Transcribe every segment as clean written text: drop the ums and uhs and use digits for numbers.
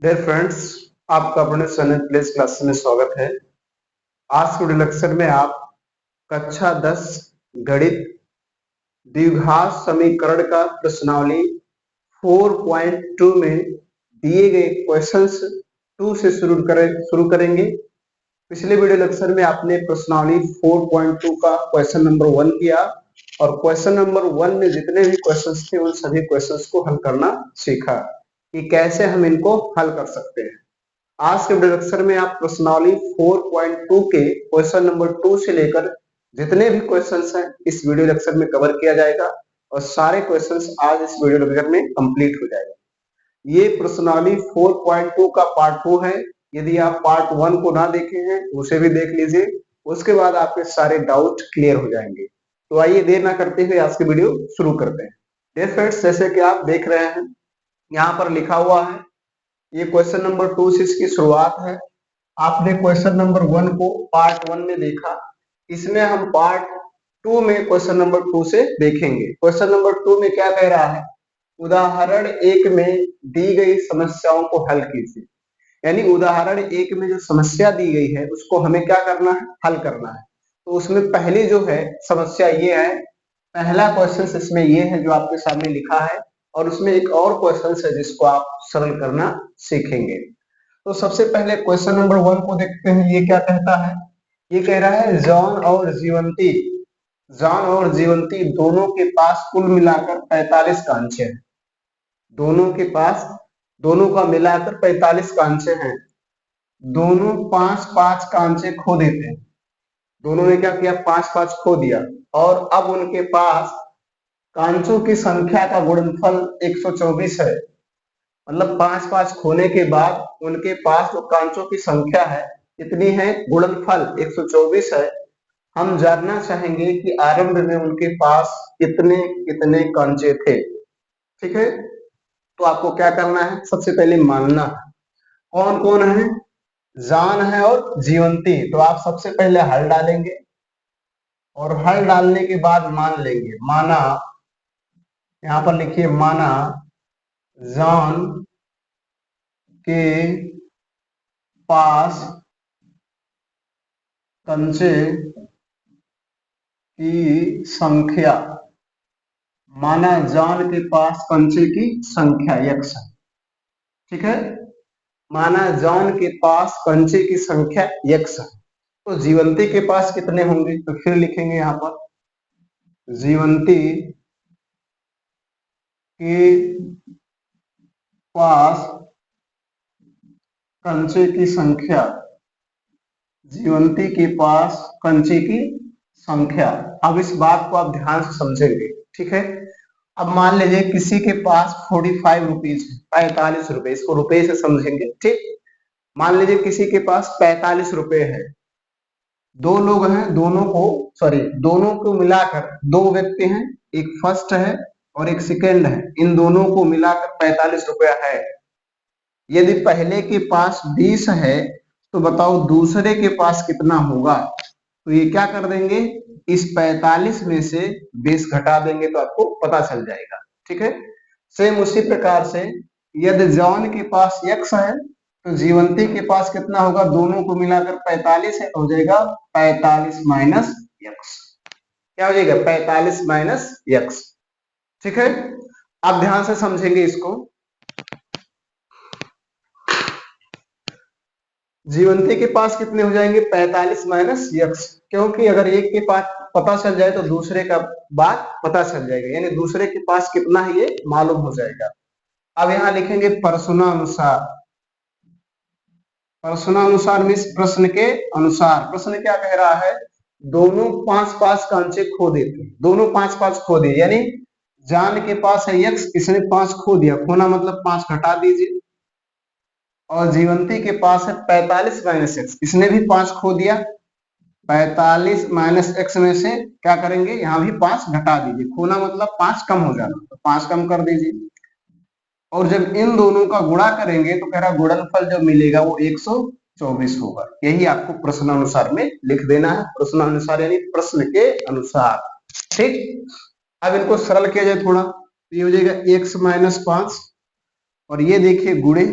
Dear friends, आपका अपने channel place class में स्वागत है। आज के वीडियो लेक्चर में आप कक्षा 10 गणित द्विघात समीकरण का प्रश्नावली 4.2 में दिए गए क्वेश्चंस 2 से शुरू करेंगे। पिछले वीडियो लेक्चर में आपने प्रश्नावली 4.2 का क्वेश्चन नंबर 1 किया और क्वेश्चन नंबर 1 में जितने भी क्वेश्चंस थे उन सभी क्वेश्चंस को हल करना सीखा कि कैसे हम इनको हल कर सकते हैं। आज के वीडियो लेक्चर में आप प्रश्नावली 4.2 के क्वेश्चन नंबर 2 से लेकर जितने भी क्वेश्चंस हैं इस वीडियो लेक्चर में कवर किया जाएगा और सारे क्वेश्चंस आज इस वीडियो लेक्चर में कंप्लीट हो जाएगा। ये प्रश्नावली 4.2 का पार्ट 2 है। यदि आप पार्ट 1 को ना देखे हैं उसे भी देख लीजिए, उसके बाद आपके सारे डाउट क्लियर हो जाएंगे। तो आइए देर ना करते हुए आज के वीडियो शुरू करते हैं। डियर फ्रेंड्स, जैसे कि आप देख रहे हैं यहाँ पर लिखा हुआ है, ये क्वेश्चन नंबर 2 से इसकी शुरुआत है। आपने क्वेश्चन नंबर 1 को पार्ट 1 में देखा, इसमें हम पार्ट 2 में क्वेश्चन नंबर 2 से देखेंगे। क्वेश्चन नंबर 2 में क्या कह रहा है, उदाहरण 1 में दी गई समस्याओं को हल कीजिए। यानी उदाहरण 1 में जो समस्या दी गई है उसको हमें क्या करना है, हल करना है। तो उसमें पहली जो है समस्या ये है, पहला क्वेश्चन इसमें ये है जो आपके सामने लिखा है और उसमें एक और क्वेश्चन है जिसको आप सरल करना सीखेंगे। तो सबसे पहले क्वेश्चन नंबर 1 को देखते हैं। ये क्या कहता है, ये कह रहा है जॉन और जीवंती दोनों के पास कुल मिलाकर 45 कांचे हैं। दोनों का मिलाकर 45 कांचे हैं। दोनों 5-5 कांचे खो देते हैं। दोनों ने क्या किया, 5-5 खो दिया और अब उनके पास कांचों की संख्या का गुणनफल 124 है। मतलब 5-5 खोने के बाद उनके पास जो कांचों की संख्या है कितनी है, गुणनफल 124 है। हम जानना चाहेंगे कि आरंभ में उनके पास कितने कितने कांचे थे। ठीक है, तो आपको क्या करना है, सबसे पहले मानना है कौन कौन है, जॉन है और जीवंती। तो आप सबसे पहले हल डालेंगे और हल डालने के बाद मान लेंगे। माना, यहां पर लिखिए माना जॉन के पास कंचे की संख्या, माना जॉन के पास कंचे की संख्या x है। ठीक है, माना जॉन के पास कंचे की संख्या x है। तो जीवंती के पास कितने होंगे, तो फिर लिखेंगे यहां पर जीवंती के पास कंचे की संख्या, जीवंती के पास कंचे की संख्या। अब इस बात को आप ध्यान से समझेंगे। ठीक है, अब मान लीजिए किसी के पास 45 रुपीज है, 45 रुपए, इसको रुपए से समझेंगे। ठीक, मान लीजिए किसी के पास 45 रुपए है। दो लोग हैं, दोनों को मिलाकर दो व्यक्ति हैं, एक फर्स्ट है और एक सेकेंड है। इन दोनों को मिलाकर 45 रुपया है। यदि पहले के पास 20 है तो बताओ दूसरे के पास कितना होगा। तो ये क्या कर देंगे, इस 45 में से 20 घटा देंगे तो आपको पता चल जाएगा। ठीक है, सेम उसी प्रकार से यदि जॉन के पास x है तो जीवंती के पास कितना होगा, दोनों को मिलाकर 45 है, हो जाएगा 45 माइनस x। क्या हो जाएगा, 45 माइनस x। ठीक है, आप ध्यान से समझेंगे इसको। जीवंती के पास कितने हो जाएंगे, 45 माइनस x, क्योंकि अगर एक के पास पता चल जाए तो दूसरे का बात पता चल जाएगा, यानी दूसरे के पास कितना है ये मालूम हो जाएगा। अब यहां लिखेंगे प्रश्नानुसार। प्रश्नानुसार मीन्स प्रश्न के अनुसार। प्रश्न क्या कह रहा है, दोनों 5-5 कांचे खो देते, दोनों 5-5 खो दिए। यानी जान के पास है x, इसने 5 खो दिया, खोना मतलब 5 घटा दीजिए। और जीवंती के पास है 45 माइनस x, इसने भी 5 खो दिया। 45 माइनस x में से क्या करेंगे, यहां भी 5 घटा दीजिए, खोना मतलब 5 कम हो जाना, तो 5 कम कर दीजिए। और जब इन दोनों का गुणा करेंगे तो कह रहा गुणनफल जो मिलेगा वो 124 होगा। यही आपको प्रश्नानुसार में लिख देना है। प्रश्नानुसार यानी प्रश्न के अनुसार। ठीक, अब इनको सरल किया जाए थोड़ा, तो ये हो जाएगा x माइनस 5 और ये देखिए गुणे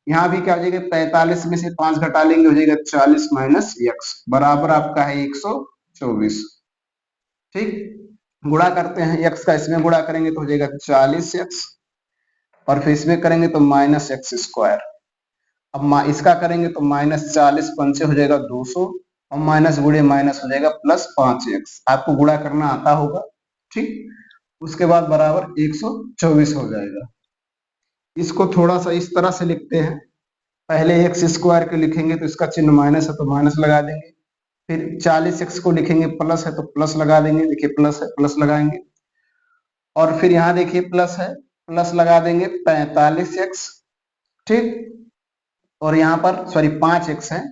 यहाँ भी क्या हो जाएगा, 45 में से 5 घटा लेंगे, हो जाएगा 40 माइनस x बराबर आपका है 124। ठीक, गुणा करते हैं, x का इसमें गुणा करेंगे तो हो जाएगा 40x, और फिर इसमें करेंगे तो माइनस एक्स स्क्वायर। अब इसका करेंगे तो माइनस 40 पंचे हो जाएगा 200, और माइनस गुणे माइनस हो जाएगा प्लस 5x। आपको गुणा करना आता होगा। ठीक, उसके बाद बराबर 124 हो जाएगा। इसको थोड़ा सा इस तरह से लिखते हैं, पहले एक्स स्क्वायर के लिखेंगे तो इसका चिन्ह माइनस है तो माइनस लगा देंगे, फिर 40x को लिखेंगे प्लस है तो प्लस लगा देंगे, देखिए प्लस है प्लस लगाएंगे, और फिर यहाँ देखिए प्लस है प्लस लगा देंगे 45x। ठीक, और यहाँ पर सॉरी 5x है,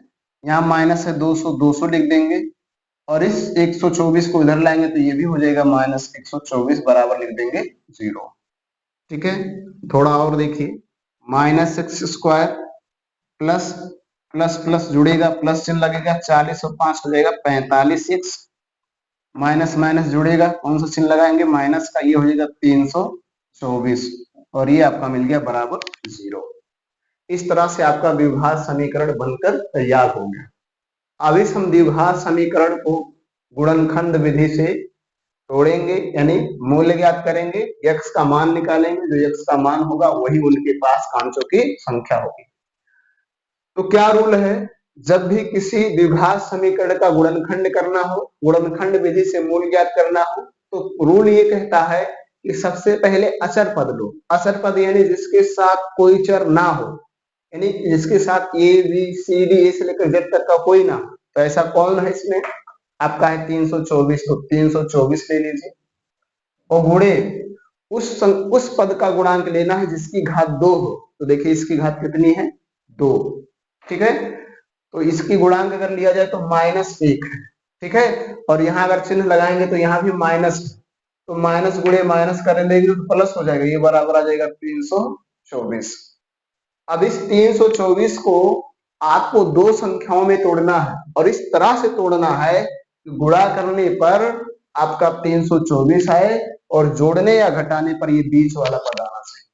यहाँ माइनस है 200, 200 लिख देंगे, और इस 124 को इधर लाएंगे तो ये भी हो जाएगा माइनस 124 बराबर लिख देंगे 0। ठीक है, थोड़ा और देखिए, minus x square plus plus plus जुड़ेगा, प्लस चिन्ह लगेगा, 40 और 5 हो जाएगा 45x, माइनस माइनस जुड़ेगा, कौन सा चिन्ह लगाएंगे, माइनस का, ये हो जाएगा 324, और ये आपका मिल गया बराबर 0। इस तरह से आपका द्विघात समीकरण बनकर तैयार हो गया। अब इस हम द्विघात समीकरण को गुणनखंड विधि से तोड़ेंगे, यानी मूल्य ज्ञात करेंगे, x का मान निकालेंगे, जो x का मान होगा वही उनके पास कांचों की संख्या होगी। तो क्या रूल है, जब भी किसी द्विघात समीकरण का गुणनखंड करना हो, गुणनखंड विधि से मूल्य ज्ञात करना हो, तो रूल ये कहता है कि सबसे पहले अचर पद लो। अचर पद यानी जिसके साथ कोई चर ना हो, यानी जिसके साथ A B C D A से लेकर जेड तक का कोई ना हो। तो ऐसा कौन है इसमें, आपका है 324, तो 324 ले लीजिए, और गुणे उस पद का गुणांक लेना है जिसकी घात 2 हो। तो देखिए इसकी घात कितनी है, 2। ठीक है, तो इसकी गुणांक अगर लिया जाए तो -1 है। ठीक है, और यहाँ अगर चिन्ह लगाएंगे तो यहाँ भी माइनस, तो माइनस गुणे माइनस कर लेंगे तो प्लस हो जाएगा, ये बराबर आ जाएगा 324। अब इस 324 को आपको दो संख्याओं में तोड़ना है, और इस तरह से तोड़ना है कि गुणा करने पर आपका 324 आए, और जोड़ने या घटाने पर ये बीच वाला पद आना चाहिए।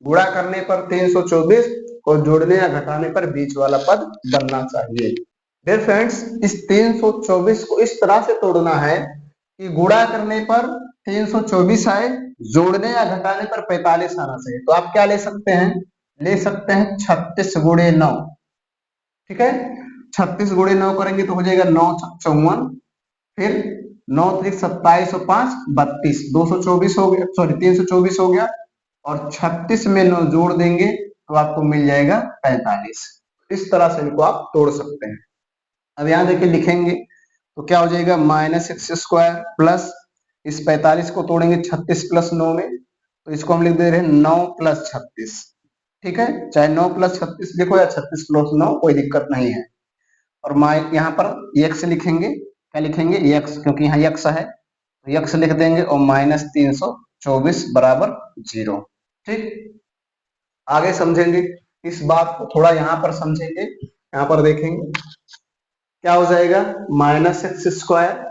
गुणा करने पर 324 और जोड़ने या घटाने पर बीच वाला पद बनना चाहिए। डियर फ्रेंड्स, इस 324 को इस तरह से तोड़ना है कि गुणा करने पर 324 आए, जोड़ने या घटाने पर 45 आना चाहिए। तो आप क्या ले सकते हैं, ले सकते हैं 36 गुणे 9। ठीक है, 36 गुणे 9 करेंगे तो हो जाएगा 9 54, फिर 9 3 27 और 5 32, 224 हो गया, सॉरी 324 हो गया, और 36 में 9 जोड़ देंगे तो आपको मिल जाएगा 45। इस तरह से इनको आप तोड़ सकते हैं। अब यहाँ देखिए लिखेंगे तो क्या हो जाएगा, माइनस एक्स स्क्वायर प्लस, इस 45 को तोड़ेंगे 36 प्लस 9 में, तो इसको हम लिख दे रहे हैं 9 प्लस 36। ठीक है, चाहे 9 प्लस 36 लिखो या 36 प्लस 9, कोई दिक्कत नहीं है। और यहाँ पर x लिखेंगे, क्या लिखेंगे, x, क्योंकि यहाँ x है तो x लिख देंगे, और माइनस 324 बराबर 0। ठीक, आगे समझेंगे इस बात को, थोड़ा यहाँ पर समझेंगे। यहाँ पर देखेंगे क्या हो जाएगा, माइनस एक्स स्क्वायर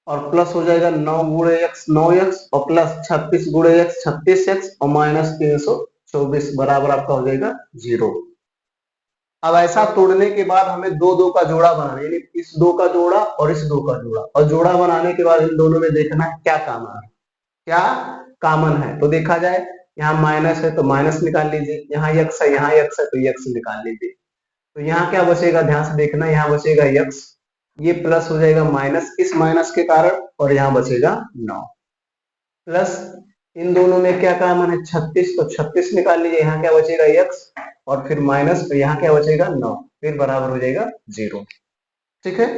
और प्लस हो जाएगा 9 गुणे एक्स 9x, और प्लस 36 गुणे एक्स 36x, और माइनस 324 बराबर आपका हो जाएगा 0। अब ऐसा तोड़ने के बाद हमें दो दो का जोड़ा बनाना है, यानी इस दो का जोड़ा और इस दो का जोड़ा, और जोड़ा बनाने के बाद इन दोनों में देखना है क्या कॉमन है, क्या कॉमन है। तो देखा जाए, यहाँ माइनस है तो माइनस निकाल लीजिए, यहाँ x है, यहाँ x है तो x निकाल लीजिए। तो यहाँ क्या बचेगा, ध्यान से देखना, यहाँ बचेगा x, ये प्लस हो जाएगा माइनस इस माइनस के कारण, और यहाँ बचेगा 9 प्लस, इन दोनों में क्या कॉमन है 36, तो 36 निकाल लीजिए, यहाँ क्या बचेगा x, और फिर माइनस, तो यहाँ क्या बचेगा 9, फिर बराबर हो जाएगा 0। ठीक है,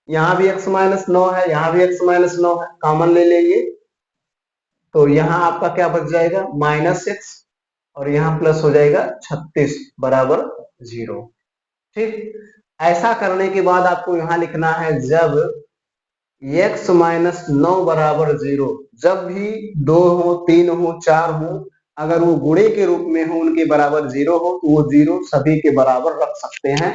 यहाँ भी x माइनस 9 है, यहाँ भी x माइनस 9 है, कॉमन ले लेंगे, तो यहाँ आपका क्या बच जाएगा माइनस एक्स, और यहाँ प्लस हो जाएगा 36 बराबर 0। ठीक, ऐसा करने के बाद आपको यहाँ लिखना है, जब x माइनस 9 बराबर 0, जब भी 2 हो 3 हो 4 हो, अगर वो गुणे के रूप में हो, उनके बराबर 0 हो, तो वो 0 सभी के बराबर रख सकते हैं,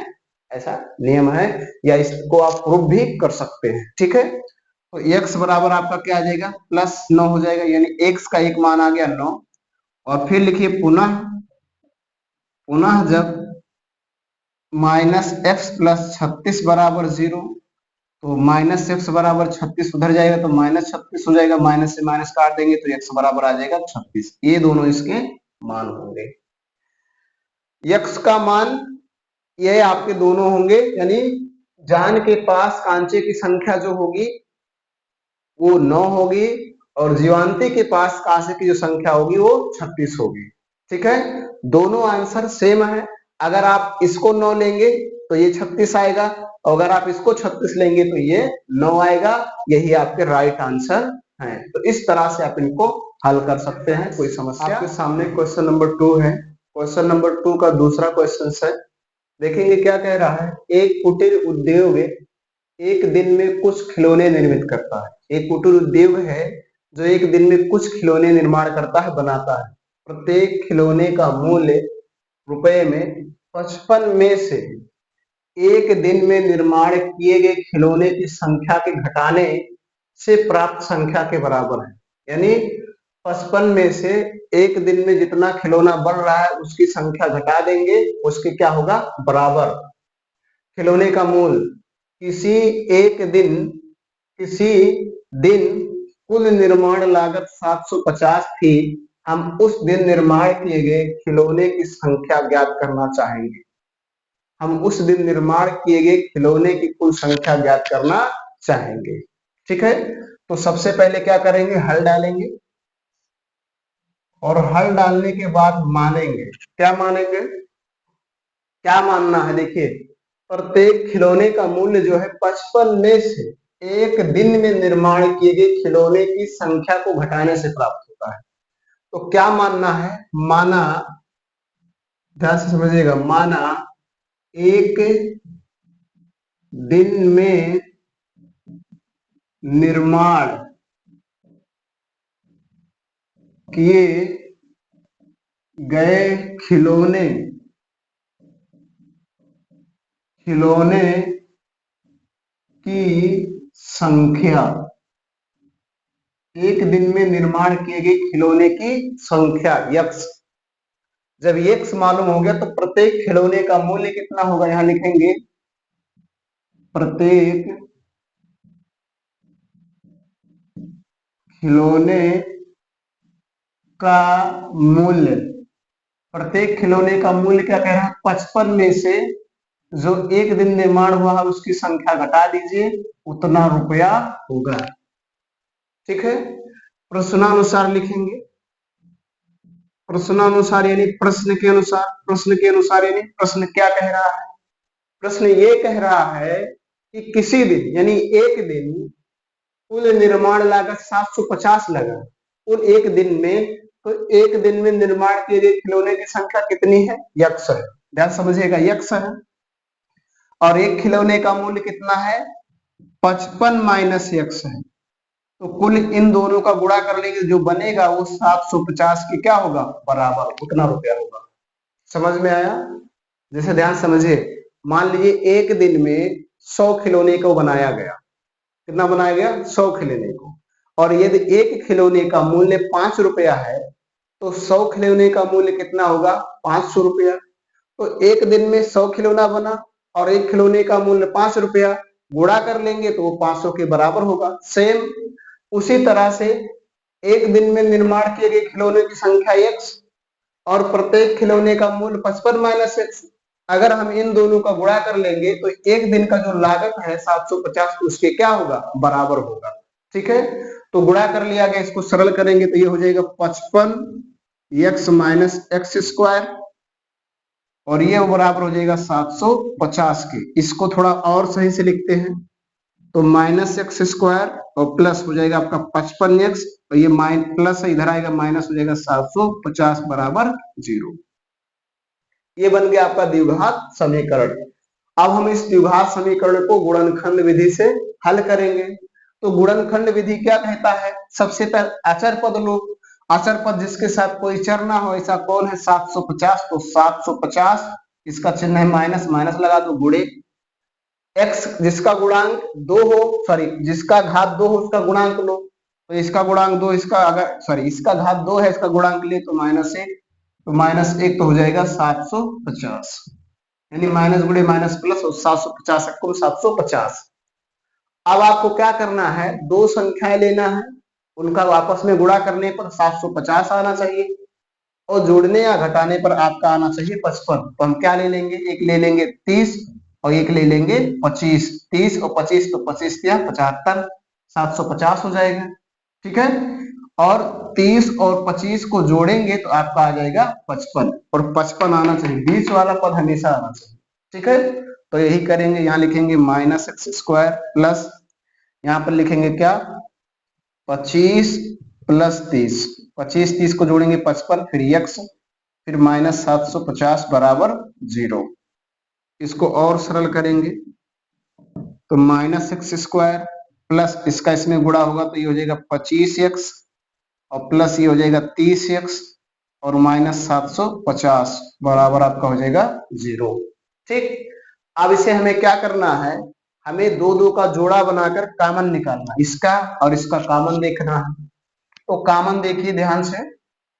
ऐसा नियम है, या इसको आप प्रूफ भी कर सकते हैं। ठीक है, तो x बराबर आपका क्या आ जाएगा, प्लस 9 हो जाएगा, यानी x का एक मान आ गया 9, और फिर लिखिए पुनः पुनः जब माइनस एक्स प्लस 36 बराबर 0, तो माइनस एक्स बराबर 36 उधर जाएगा तो माइनस 36 हो जाएगा, माइनस से माइनस काट देंगे तो एक्स बराबर आ जाएगा 36। ये दोनों इसके मान होंगे। एक्स का मान ये आपके दोनों होंगे, यानी जान के पास कांचे की संख्या जो होगी वो 9 होगी और जीवांती के पास कांसे की जो संख्या होगी वो 36 होगी। ठीक है, दोनों आंसर सेम है। अगर आप इसको 9 लेंगे तो ये 36 आएगा, और अगर आप इसको 36 लेंगे तो ये 9 आएगा। यही आपके राइट आंसर है। तो इस तरह से आप इनको हल कर सकते हैं। कोई समस्या? आपके सामने क्वेश्चन नंबर 2 है। क्वेश्चन नंबर 2 का दूसरा क्वेश्चन है। देखेंगे क्या कह रहा है। एक कुटीर उद्योग एक दिन में कुछ खिलौने निर्मित करता है। एक कुटीर उद्योग है जो एक दिन में कुछ खिलौने निर्माण करता है, बनाता है। प्रत्येक खिलौने का मूल्य रुपए में 55 में से एक दिन में निर्माण किए गए खिलौने की संख्या के घटाने से प्राप्त संख्या के बराबर है। यानी 55 में से एक दिन में जितना खिलौना बन रहा है उसकी संख्या घटा देंगे, उसके क्या होगा, बराबर। खिलौने का मूल्य किसी दिन कुल निर्माण लागत 750 थी। हम उस दिन निर्माण किए गए खिलौने की संख्या ज्ञात करना चाहेंगे। हम उस दिन निर्माण किए गए खिलौने की कुल संख्या ज्ञात करना चाहेंगे। ठीक है, तो सबसे पहले क्या करेंगे, हल डालेंगे और हल डालने के बाद मानेंगे। क्या मानेंगे, क्या मानना है, देखिए प्रत्येक खिलौने का मूल्य जो है 55 में से एक दिन में निर्माण किए गए खिलौने की संख्या को घटाने से प्राप्त होता है। तो क्या मानना है, माना, ध्यान से समझिएगा, माना एक दिन में निर्माण किए गए खिलौने की संख्या, एक दिन में निर्माण किए गए खिलौने की संख्या यक्स। जब यक्स मालूम हो गया तो प्रत्येक खिलौने का मूल्य कितना होगा, यहां लिखेंगे प्रत्येक खिलौने का मूल्य। प्रत्येक खिलौने का मूल्य क्या कह रहा है, 55 में से जो एक दिन निर्माण हुआ है उसकी संख्या घटा दीजिए, उतना रुपया होगा। ठीक है, प्रश्नानुसार लिखेंगे। प्रश्नानुसार यानी प्रश्न के अनुसार। प्रश्न के अनुसार यानी प्रश्न क्या कह रहा है, प्रश्न ये कह रहा है कि किसी दिन यानी एक दिन कुल निर्माण लागत 750 लगा। कुल एक दिन में, तो एक दिन में निर्माण किए गए खिलौने की संख्या कितनी है, यक्स है। ध्यान समझिएगा, यक्स है। और एक खिलौने का मूल्य कितना है, 55 माइनस यक्स है। तो कुल इन दोनों का गुणा कर लेंगे, जो बनेगा वो 750 के क्या होगा, बराबर, उतना रुपया होगा। समझ में आया? जैसे ध्यान समझिए, मान लीजिए एक दिन में 100 खिलौने को बनाया गया। कितना बनाया गया, 100 खिलौने को। और यदि एक खिलौने का मूल्य 5 रुपया है तो 100 खिलौने का मूल्य कितना होगा, 500 रुपया। तो एक दिन में 100 खिलौना बना और एक खिलौने का मूल्य 5 रुपया, गुणा कर लेंगे तो वो 500 के बराबर होगा। सेम उसी तरह से एक दिन में निर्माण किए गए खिलौने की संख्या x और प्रत्येक खिलौने का मूल्य 55 माइनस x, अगर हम इन दोनों का गुणा कर लेंगे तो एक दिन का जो लागत है 750 उसके क्या होगा, बराबर होगा। ठीक है, तो गुणा कर लिया गया, इसको सरल करेंगे तो ये हो जाएगा 55x माइनस एक्स स्क्वायर और ये बराबर हो जाएगा 750 के। इसको थोड़ा और सही से लिखते हैं तो माइनस एक्स स्क्वायर और प्लस हो जाएगा आपका 55x और ये प्लस इधर आएगा माइनस हो जाएगा 750 बराबर 0। ये बन गया आपका द्विघात समीकरण। अब हम इस द्विघात समीकरण को गुणनखंड विधि से हल करेंगे। तो गुणनखंड विधि क्या कहता है, सबसे पहले अचर पद लो। अचर पद जिसके साथ कोई चर ना हो, ऐसा कौन है, 750। तो 750 इसका चिन्ह है माइनस, माइनस लगा दो, गुणे x जिसका गुणांक 2 हो, सॉरी जिसका घात 2 हो उसका गुणांक लो। तो इसका गुणांक 2, इसका अगर सॉरी इसका घात 2 है, इसका गुणांक ले तो -1। तो -1 तो हो जाएगा 750, यानी माइनस गुणे माइनस प्लस और 750 कुल 750। अब आपको क्या करना है, दो संख्याएं लेना है, उनका आपस में गुणा करने पर 750 आना चाहिए और जोड़ने या घटाने पर आपका आना चाहिए 55। तो हम क्या ले लेंगे, एक ले लेंगे 30 और एक ले लेंगे 25। 30 और 25 तो 25 क्या 75, 750 हो जाएगा। ठीक है, और 30 और 25 को जोड़ेंगे तो आपका आ जाएगा 55 और 55 आना चाहिए, बीच वाला पद हमेशा आना चाहिए। ठीक है, तो यही करेंगे, यहाँ लिखेंगे -x² प्लस यहाँ पर लिखेंगे क्या 25 प्लस 30, 25 30 को जोड़ेंगे 55, फिर x, फिर -750 बराबर 0। इसको और सरल करेंगे तो -x² प्लस इसका इसमें गुणा होगा तो ये हो जाएगा 25x और प्लस ये हो जाएगा 30x और -750 बराबर आपका हो जाएगा 0। ठीक, अब इसे हमें क्या करना है, हमें दो दो का जोड़ा बनाकर कॉमन निकालना, इसका और इसका कॉमन देखना है। तो कॉमन देखिए ध्यान से,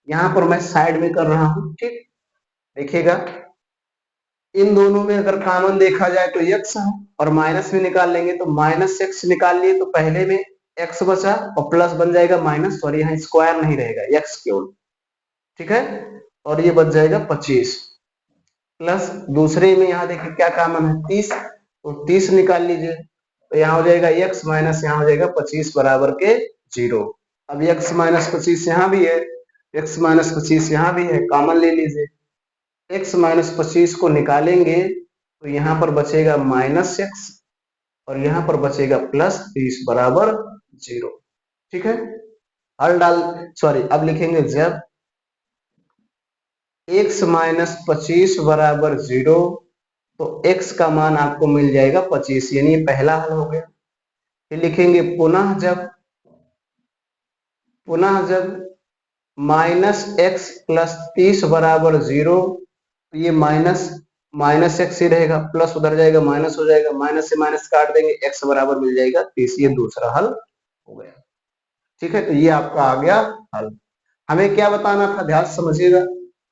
यहाँ पर मैं साइड में कर रहा हूं। ठीक, देखिएगा इन दोनों में अगर कॉमन देखा जाए तो x है और माइनस में निकाल लेंगे तो -x निकाल लिए तो पहले में x बचा और प्लस बन जाएगा माइनस, और यहाँ स्क्वायर नहीं रहेगा x केवल। ठीक है, और ये बच जाएगा 25 प्लस दूसरे में यहाँ देखिए क्या कॉमन है 30, तो 30 निकाल लीजिए तो यहाँ हो जाएगा x माइनस यहाँ हो जाएगा 25 बराबर के 0। अब x माइनस 25 यहाँ भी है, x माइनस 25 यहाँ भी है, कॉमन ले लीजिए। x माइनस 25 को निकालेंगे तो यहाँ पर बचेगा -x और यहाँ पर बचेगा +30 बराबर 0। ठीक है, हल डाल अब लिखेंगे जब x माइनस 25 बराबर 0 तो x का मान आपको मिल जाएगा 25, यानी ये पहला हल हो गया। फिर लिखेंगे पुनः जब -x प्लस 30 बराबर 0, तो ये माइनस x ही रहेगा, प्लस उधर जाएगा माइनस हो जाएगा, माइनस से माइनस काट देंगे x बराबर मिल जाएगा 30, ये दूसरा हल हो गया। ठीक है, तो ये आपका आ गया हल। हमें क्या बताना था, ध्यान समझिएगा,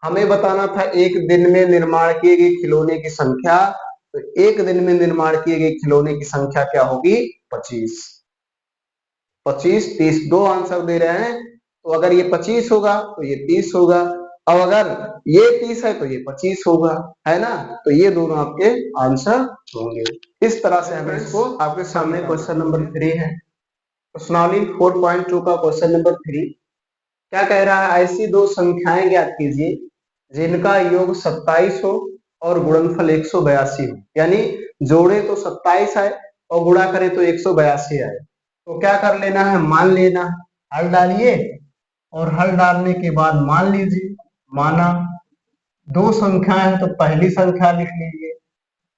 हमें बताना था एक दिन में निर्माण किए गए खिलौने की संख्या। तो एक दिन में निर्माण किए गए खिलौने की संख्या क्या होगी 25। 25 30 दो आंसर दे रहे हैं, तो अगर ये 25 होगा तो ये 30 होगा, और अगर ये 30 है तो ये 25 होगा, है ना। तो ये दोनों आपके आंसर होंगे। इस तरह से हमें इसको, आपके सामने क्वेश्चन नंबर 3 है, प्रश्नावली 4.2 का क्वेश्चन नंबर 3 क्या कह रहा है, ऐसी दो संख्याएं ज्ञात कीजिए जिनका योग 27 हो और गुणनफल 182 हो, यानी जोड़े तो 27 आए और गुणा करें तो 182 आए। तो क्या कर लेना है, मान लेना, हल डालिए और हल डालने के बाद मान लीजिए, माना दो संख्या है तो पहली संख्या लिख लीजिए,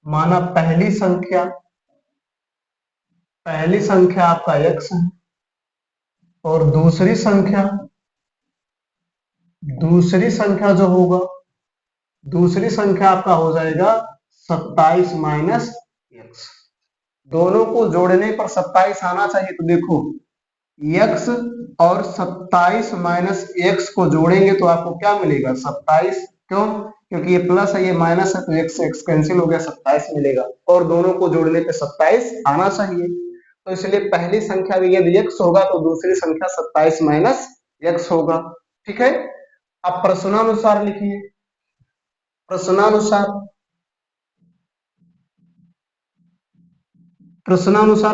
माना पहली संख्या आपका x है और दूसरी संख्या जो होगा, दूसरी संख्या आपका हो जाएगा 27 माइनस x। दोनों को जोड़ने पर 27 आना चाहिए, तो देखो x और 27 माइनस x को जोड़ेंगे तो आपको क्या मिलेगा 27। क्यों, क्योंकि ये प्लस है ये माइनस है, तो x कैंसिल हो गया, 27 मिलेगा, और दोनों को जोड़ने पे 27 आना चाहिए। तो इसलिए पहली संख्या में यदि x होगा तो दूसरी संख्या 27 माइनस x होगा। ठीक है, अब प्रश्नानुसार लिखिए, प्रश्नानुसार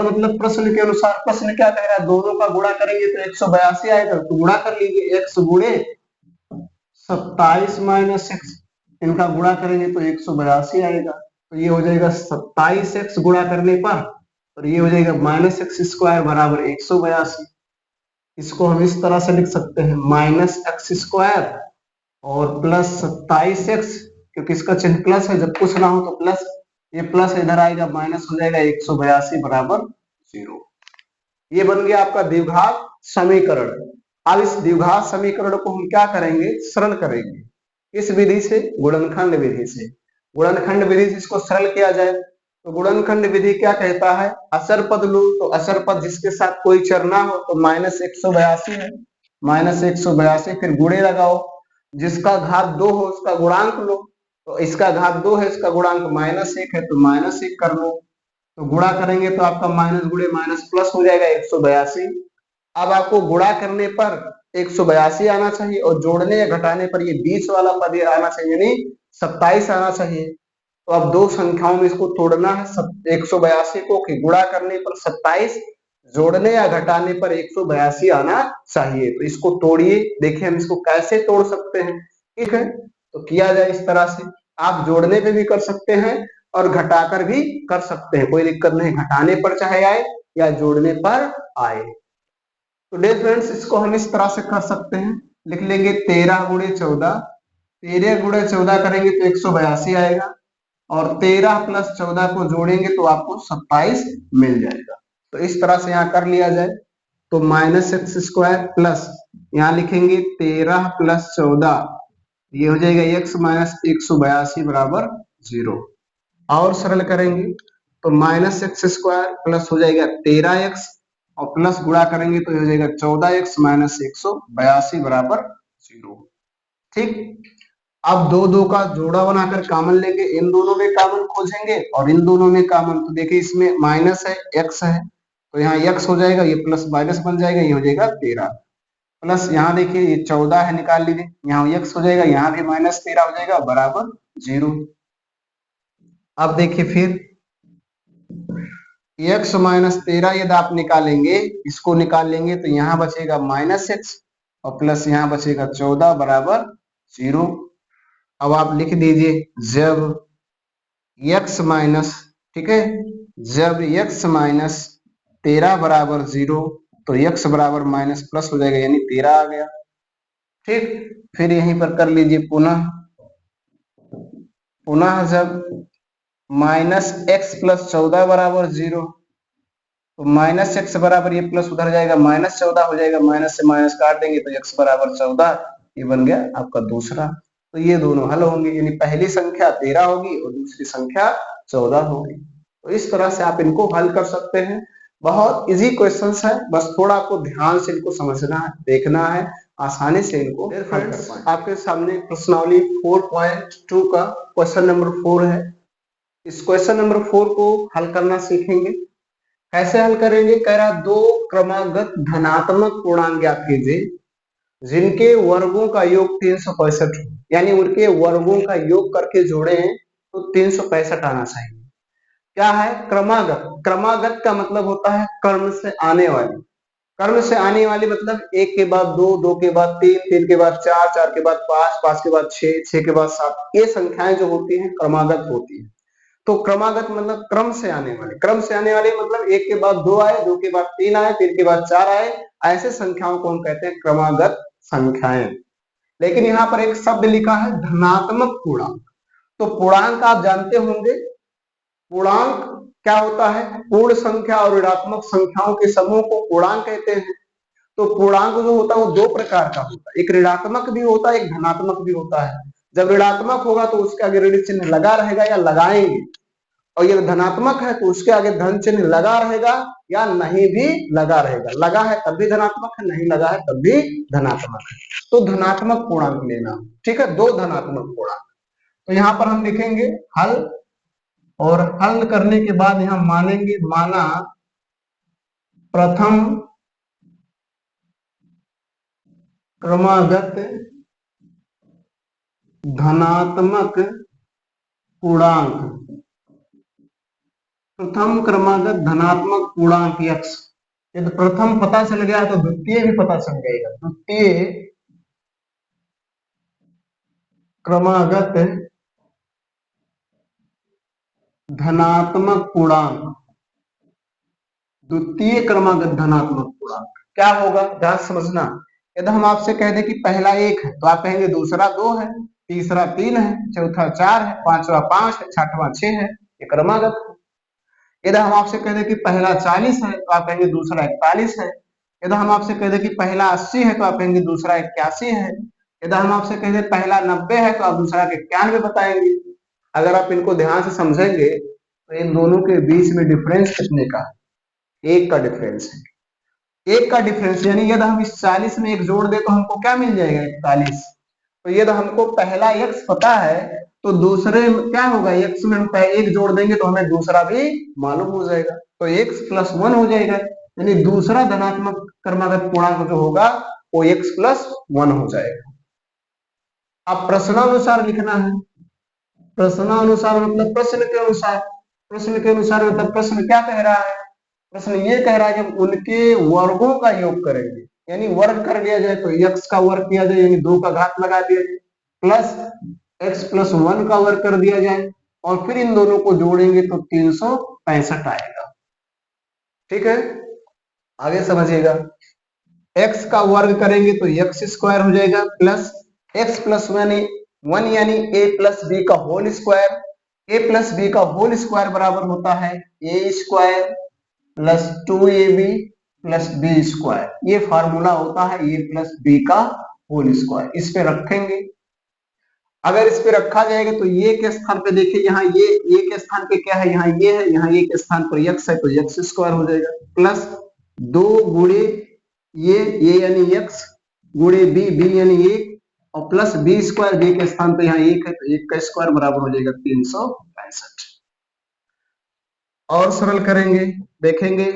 मतलब प्रश्न के अनुसार। प्रश्न क्या कह रहा है, दोनों का गुणा करेंगे तो 182 आएगा, तो गुणा कर लीजिए, x गुणे 27 माइनस x, इनका गुणा करेंगे तो 182 आएगा। तो ये हो जाएगा 27x गुणा करने पर, और ये हो जाएगा -x² बराबर 182। इसको हम इस तरह से लिख सकते हैं -x² और प्लस 27x, क्योंकि इसका चिन्ह प्लस है, जब कुछ ना हो तो प्लस, ये प्लस इधर आएगा माइनस हो जाएगा 182 बराबर 0। ये बन गया आपका द्विघात समीकरण। अब इस द्विघात समीकरण को हम क्या करेंगे, सरल करेंगे, इस विधि से, गुणनखंड विधि से। गुणनखंड विधि से इसको सरल किया जाए तो गुणनखंड विधि क्या कहता है, अचर पद लो, तो अचर पद जिसके साथ कोई चर ना हो तो -182 है, -182, फिर गुणे लगाओ, जिसका घात 2 हो उसका गुणांक लो। तो इसका घात 2 है, इसका गुणांक -1 है, तो -1 कर लो। तो गुणा करेंगे तो आपका माइनस गुणे माइनस प्लस हो जाएगा 182। अब आपको गुणा करने पर 182 आना चाहिए और जोड़ने या घटाने पर ये 20 वाला पद आना चाहिए, यानी 27 आना चाहिए। तो अब दो संख्याओं में इसको तोड़ना है, 182 को कि गुणा करने पर 27, जोड़ने या घटाने पर 182 आना चाहिए। तो इसको तोड़िए, देखिए हम इसको कैसे तोड़ सकते हैं। ठीक है, तो किया जाए इस तरह से। आप जोड़ने पे भी कर सकते हैं और घटाकर भी कर सकते हैं, कोई दिक्कत नहीं, घटाने पर चाहे आए या जोड़ने पर आए। तो डियर फ्रेंड्स, इसको हम इस तरह से कर सकते हैं, लिख लेंगे 13 गुणे 14, 13 गुणे 14 करेंगे तो 182 आएगा और 13 प्लस 14 को जोड़ेंगे तो आपको 27 मिल जाएगा। तो इस तरह से यहाँ कर लिया जाए। तो -x² प्लस यहाँ लिखेंगे 13 प्लस 14, ये हो जाएगा x माइनस 182 बराबर 0। और सरल करेंगे तो -x² प्लस हो जाएगा 13x और प्लस गुणा करेंगे तो हो जाएगा 14x माइनस 182 बराबर 0। ठीक, अब दो का जोड़ा बनाकर कॉमन लेंगे, इन दोनों में कॉमन खोजेंगे और इन दोनों में कॉमन। तो देखिए इसमें माइनस है, x है, तो यहाँ x हो जाएगा, ये प्लस माइनस बन जाएगा, ये हो जाएगा 13 प्लस यहाँ देखिए ये 14 है, निकाल लीजिए, यहाँ x हो जाएगा, यहाँ भी -13 हो जाएगा बराबर 0। अब देखिए फिर x माइनस 13 यदि आप निकालेंगे, इसको निकाल लेंगे तो यहाँ बचेगा -x और प्लस यहाँ बचेगा 14 बराबर 0। अब आप लिख दीजिए जब x माइनस, ठीक है, जब x माइनस 13 बराबर 0 तो x बराबर माइनस प्लस हो जाएगा, यानी 13 आ गया। ठीक, फिर यहीं पर कर लीजिए पुनः जब -x प्लस 14 बराबर 0 तो -x बराबर ये प्लस उधर जाएगा, -14 हो जाएगा, माइनस से माइनस काट देंगे तो x बराबर 14, ये बन गया आपका दूसरा। तो ये दोनों हल होंगे, यानी पहली संख्या 13 होगी और दूसरी संख्या 14 होगी। तो इस तरह से आप इनको हल कर सकते हैं। बहुत इजी क्वेश्चंस है, बस थोड़ा आपको ध्यान से इनको समझना है, देखना है, आसानी से इनको हल कर पाएं। आपके सामने प्रश्नावली 4.2 का क्वेश्चन नंबर 4 है। इस क्वेश्चन नंबर 4 को हल करना सीखेंगे। कैसे हल करेंगे? कह रहा दो क्रमागत धनात्मक पूर्णांक ज्ञात कीजिए जिनके वर्गों का योग 365 हो, यानी उनके वर्गों का योग करके जोड़े हैं तो 365 आना चाहिए। क्या है क्रमागत? क्रमागत का मतलब होता है क्रम से आने वाली। क्रम से आने वाली मतलब एक के बाद दो, दो के बाद तीन, तीन के बाद चार, चार के बाद पांच, पांच के बाद छह, छह के बाद सात, ये संख्याएं जो होती हैं क्रमागत होती है। तो क्रमागत मतलब क्रम से आने वाले। क्रम से आने वाले मतलब एक के बाद दो आए, दो के बाद तीन आए, तीन के बाद चार आए, ऐसे संख्याओं को हम कहते हैं क्रमागत संख्याएं। लेकिन यहाँ पर एक शब्द लिखा है धनात्मक पूर्णांक। तो पूर्णांक आप जानते होंगे, पूर्णांक क्या होता है? पूर्ण संख्या और ऋणात्मक संख्याओं के समूह को पूर्णांक कहते हैं। तो पूर्णांक जो होता है वो दो प्रकार का होता है, एक ऋणात्मक भी होता है, एक धनात्मक भी होता है। जब ऋणात्मक होगा तो उसके आगे ऋण चिन्ह लगा रहेगा या लगाएंगे, और ये धनात्मक है तो उसके आगे धन चिन्ह लगा रहेगा या नहीं भी लगा रहेगा। लगा है तब भी धनात्मक है, नहीं लगा है तब भी धनात्मक है। तो धनात्मक पूर्णांक लेना, ठीक है, दो धनात्मक पूर्णांक। तो यहाँ पर हम लिखेंगे हल, और हल करने के बाद यहाँ मानेंगे, माना प्रथम क्रमागत धनात्मक पूर्णांक, प्रथम क्रमागत धनात्मक पूर्णांक x। यदि प्रथम पता चल गया तो द्वितीय भी पता चल जाएगा। द्वितीय क्रमागत धनात्मक पूर्णांक, द्वितीय क्रमागत धनात्मक पूर्णांक क्या होगा ध्यान समझना। यदि हम आपसे कह दें कि पहला 1 है तो आप कहेंगे दूसरा 2 है, तीसरा 3 है, चौथा 4 है, पांचवा 5 है, छठवां 6 है, ये क्रमागत है। यदि हम आपसे कह दें कि पहला 40 है तो आप कहेंगे दूसरा 41 है। यदि हम आपसे कह दें कि पहला 80 है तो आप कहेंगे दूसरा 81 है। यदि हम आपसे कह दें पहला 90 है तो आप दूसरा 91 बताएंगे। अगर आप इनको ध्यान से समझेंगे तो इन दोनों के बीच में डिफरेंस कितने का? एक का डिफरेंस है। एक का डिफरेंस, यानी यदि हम इस 40 में एक जोड़ दे तो हमको क्या मिल जाएगा? 41। तो ये तो हमको पहला x पता है, तो दूसरे में क्या होगा, x में हम एक जोड़ देंगे तो हमें दूसरा भी मालूम हो जाएगा, तो x प्लस 1 हो जाएगा, यानी दूसरा धनात्मक क्रमागत पूर्णांक जो होगा वो x प्लस 1 हो जाएगा। अब प्रश्नानुसार लिखना है, प्रश्नानुसार मतलब प्रश्न के अनुसार, प्रश्न के अनुसार मतलब प्रश्न क्या कह रहा है, प्रश्न ये कह रहा है कि उनके वर्गों का योग करेंगे, यानी वर्ग कर दिया जाए तो x का वर्ग किया जाए, यानी 2 का घात लगा दिया जाए, प्लस x प्लस 1 का वर्ग कर दिया जाए, और फिर इन दोनों को जोड़ेंगे तो 365 आएगा। ठीक है, आगे समझिएगा, x का वर्ग करेंगे तो x स्क्वायर हो जाएगा, प्लस x प्लस 1 यानी a प्लस बी का whole square, a plus B का होल स्क्वायर बराबर होता है a square plus 2ab plus B square, ये फार्मूला होता है a प्लस बी का होल स्क्वायर। इस पे रखेंगे, अगर इस पे रखा जाएगा तो ये के स्थान पे देखिए, यहाँ ये के स्थान पे क्या है, यहाँ ये है, यहाँ ये के स्थान पर x है तो x स्क्वायर हो जाएगा, प्लस 2 गुणे ये यानी x गुणे b यानी 1, और प्लस बी स्क्वायर, बी के स्थान पे यहाँ 1 है तो 1 का स्क्वायर बराबर हो जाएगा 365। और सरल करेंगे, देखेंगे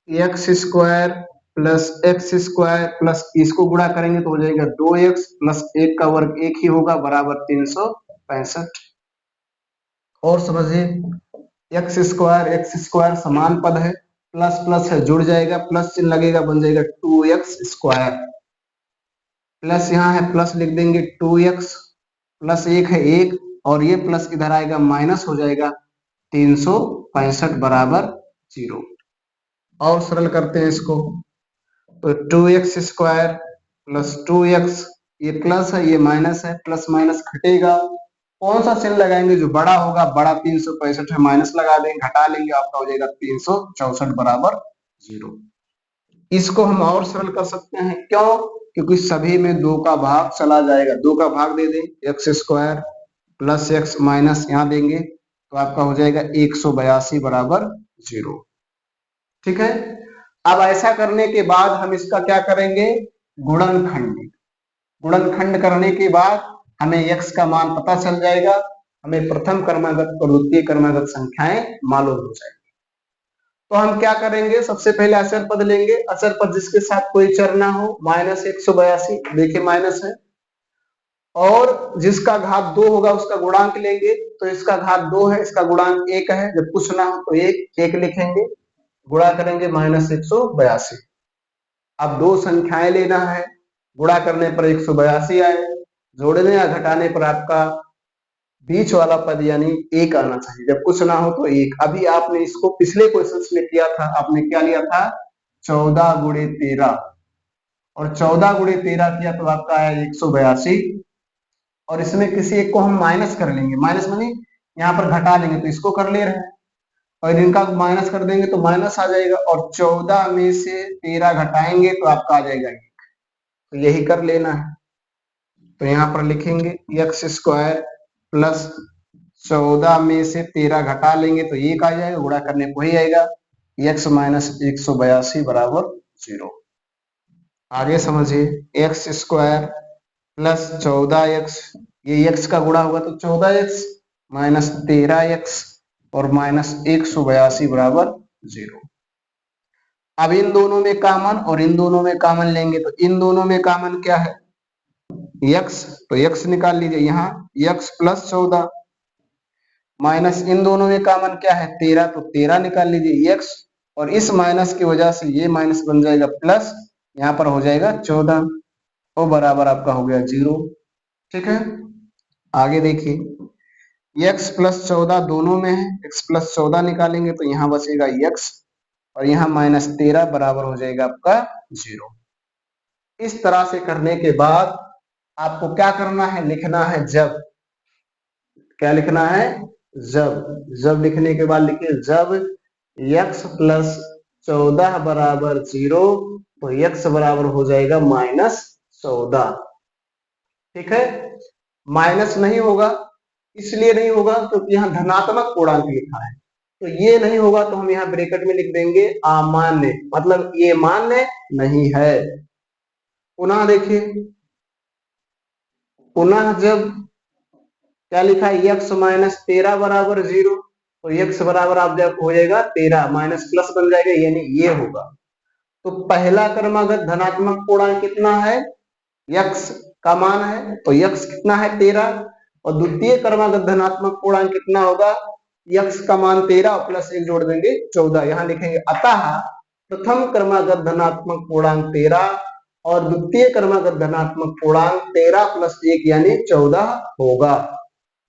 x square plus x square plus इसको गुणा करेंगे तो हो जाएगा 2x प्लस 1 का वर्ग 1 ही होगा बराबर 365। और समझिए एक्स स्क्वायर समान पद है, प्लस प्लस है जुड़ जाएगा, प्लस चिन्ह लगेगा बन जाएगा 2x स्क्वायर, प्लस यहाँ है प्लस लिख देंगे 2x प्लस 1 है 1, और ये प्लस इधर आएगा माइनस हो जाएगा 365 बराबर 0। और सरल करते हैं इसको, तो 2x स्क्वायर प्लस 2x, ये प्लस है ये माइनस है, प्लस माइनस घटेगा, कौन सा चिन्ह लगाएंगे जो बड़ा होगा, बड़ा 365 है, माइनस लगा देंगे, घटा लेंगे, आपका हो जाएगा 364 बराबर 0। इसको हम और सरल कर सकते हैं, क्यों, क्योंकि सभी में 2 का भाग चला जाएगा, 2 का भाग दे दें, x square plus x minus यहाँ देंगे तो आपका हो जाएगा 182 बराबर 0। ठीक है, अब ऐसा करने के बाद हम इसका क्या करेंगे, गुणनखंड, गुणनखंड करने के बाद हमें x का मान पता चल जाएगा, हमें प्रथम क्रमागत और द्वितीय क्रमागत संख्याएं मालूम हो जाएगी। तो हम क्या करेंगे, सबसे पहले अचर पद लेंगे, अचर पद जिसके साथ कोई चर ना हो, -182, देखिए माइनस है, और जिसका घात 2 होगा उसका गुणांक लेंगे, तो इसका घात 2 है, इसका गुणांक 1 है, जब कुछ ना हो तो 1 लिखेंगे, गुणा करेंगे -182। अब दो संख्याएं लेना है, गुणा करने पर 182 आए, जोड़ने या घटाने पर आपका बीच वाला पद यानी 1 आना चाहिए, जब कुछ ना हो तो 1। अभी आपने इसको पिछले क्वेश्चन में किया था, आपने क्या लिया था, 14 गुणे 13, और 14 गुणे 13 किया तो आपका आया 182, और इसमें किसी एक को हम माइनस कर लेंगे, माइनस मानी यहाँ पर घटा लेंगे, तो इसको कर ले रहे हैं, और इनका माइनस कर देंगे तो माइनस आ जाएगा, और 14 में से 13 घटाएंगे तो आपका आ जाएगा 1, तो यही कर लेना है। तो यहाँ पर लिखेंगे एक्स स्क्वायर प्लस 14 में से 13 घटा लेंगे तो 1 आ जाएगा, गुणा करने को ही आएगा, x माइनस 182 बराबर 0। आगे समझिए, एक्स स्क्वायर प्लस 14x, ये x का गुणा होगा तो 14x माइनस 13x और माइनस 182 बराबर 0। अब इन दोनों में कॉमन और इन दोनों में कॉमन लेंगे, तो इन दोनों में कॉमन क्या है, x, तो x निकाल लीजिए, यहाँ x प्लस 14 माइनस इन दोनों में कॉमन क्या है 13, तो 13 निकाल लीजिए x, और इस माइनस की वजह से ये माइनस बन जाएगा प्लस, यहाँ पर हो जाएगा 14 और बराबर आपका हो गया 0। ठीक है, आगे देखिए x प्लस 14 दोनों में है, x प्लस 14 निकालेंगे तो यहाँ बचेगा x, और यहाँ माइनस 13 बराबर हो जाएगा आपका 0। इस तरह से करने के बाद आपको क्या करना है, लिखना है जब, क्या लिखना है, जब लिखने के बाद लिखिए जब x प्लस 14 बराबर 0, तो x बराबर हो जाएगा -14। ठीक है, माइनस नहीं होगा, इसलिए नहीं होगा क्योंकि यहाँ धनात्मक पूर्णांक लिखा है, तो ये नहीं होगा तो हम यहाँ ब्रैकेट में लिख देंगे अमान्य, मतलब ये मान्य नहीं है। पुनः देखिए पुनः जब क्या लिखा है x माइनस 13 बराबर 0, तो x बराबर आप जब हो जाएगा 13 माइनस प्लस बन जाएगा, यानी ये होगा। तो पहला क्रमागत धनात्मक पूर्णांक कितना है, x का मान है, तो x कितना है 13, और द्वितीय क्रमागत धनात्मक पूर्णांक कितना होगा, x का मान 13 प्लस 1 जोड़ देंगे 14, यहां लिखेंगे अतः प्रथम क्रमागत धनात्मक पूर्णांक 13 और द्वितीय क्रमागत धनात्मक पूर्णांक 13 प्लस 1 यानी 14 होगा।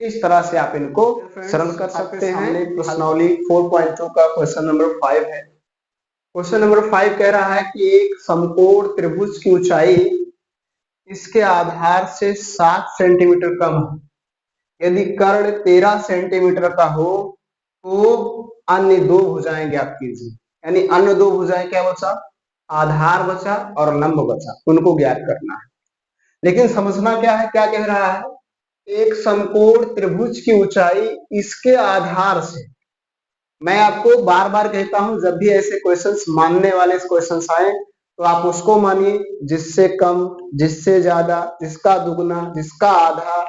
इस तरह से आप इनको सरल कर सकते हैं। प्रश्नावली 4.2 का क्वेश्चन नंबर 5 है। क्वेश्चन नंबर 5 कह रहा है कि एक समकोण त्रिभुज की ऊंचाई इसके आधार से 7 सेंटीमीटर कम है। यदि कर्ण 13 सेंटीमीटर का हो तो अन्य दो भुजाएं ज्ञात कीजिए। यानी अन्य दो भुजाएं क्या बचा, आधार बचा और लंब बचा, उनको ज्ञात करना है। लेकिन समझना क्या है, क्या कह रहा है, एक समकोण त्रिभुज की ऊंचाई इसके आधार से। मैं आपको बार बार कहता हूं, जब भी ऐसे क्वेश्चंस मानने वाले क्वेश्चंस आए तो आप उसको मानिए जिससे कम, जिससे ज्यादा, जिसका दुगना, जिसका आधा,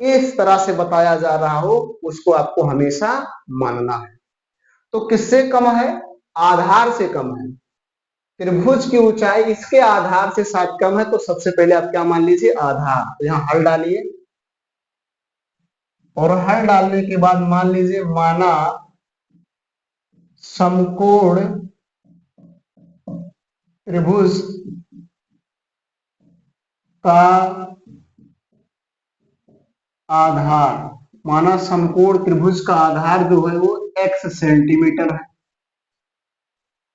इस तरह से बताया जा रहा हो उसको आपको हमेशा मानना है। तो किससे कम है, आधार से कम है। त्रिभुज की ऊंचाई इसके आधार से 7 कम है, तो सबसे पहले आप क्या मान लीजिए, आधार। तो यहाँ हल डालिए और हल डालने के बाद मान लीजिए माना समकोण त्रिभुज का आधार, माना समकोण त्रिभुज का आधार जो है वो x सेंटीमीटर है।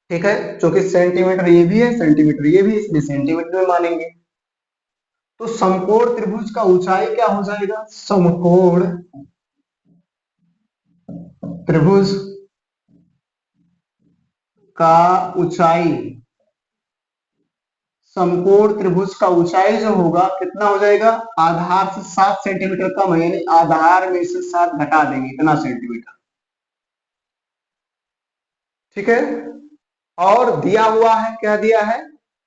ठीक है, क्योंकि सेंटीमीटर ये भी है, सेंटीमीटर ये भी, इसलिए सेंटीमीटर में मानेंगे। तो समकोण त्रिभुज का ऊंचाई क्या हो जाएगा, समकोण त्रिभुज का ऊंचाई, समकोण त्रिभुज का ऊंचाई जो होगा कितना हो जाएगा, आधार से 7 सेंटीमीटर कम है, यानी आधार में से 7 घटा देंगे, इतना सेंटीमीटर। ठीक है, और दिया हुआ है, क्या दिया है,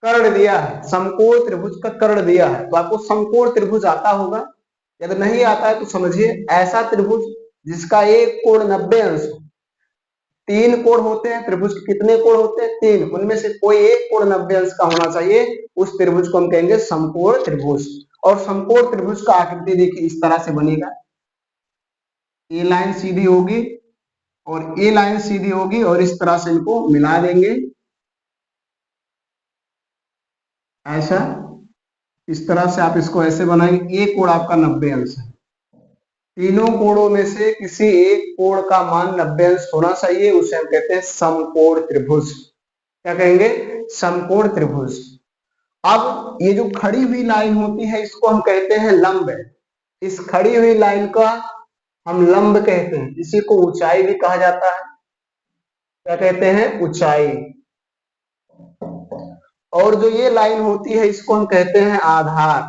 कर्ण दिया है, समकोण त्रिभुज का कर्ण दिया है। तो आपको समकोण त्रिभुज आता होगा, यदि नहीं आता है तो समझिए ऐसा त्रिभुज जिसका एक कोण 90 अंश हो। 3 कोण होते हैं त्रिभुज के, कितने कोण होते हैं, 3, उनमें से कोई एक कोण 90 अंश का होना चाहिए, उस त्रिभुज को हम कहेंगे समकोण त्रिभुज। और समकोण त्रिभुज का आकृति देखिए इस तरह से बनेगा, ए लाइन सीधी होगी और ए लाइन सीधी होगी और इस तरह से इनको मिला देंगे ऐसा, इस तरह से आप इसको ऐसे बनाएंगे। एक कोण आपका 90 अंश है, तीनों कोणों में से किसी एक कोण का मान 90 अंश होना चाहिए, उसे हम कहते हैं समकोण त्रिभुज। क्या कहेंगे, समकोण त्रिभुज। अब ये जो खड़ी हुई लाइन होती है इसको हम कहते हैं लंब। इस खड़ी हुई लाइन का हम लंब कहते हैं, इसी को ऊंचाई भी कहा जाता है। क्या कहते हैं, ऊंचाई। और जो ये लाइन होती है इसको हम कहते हैं आधार।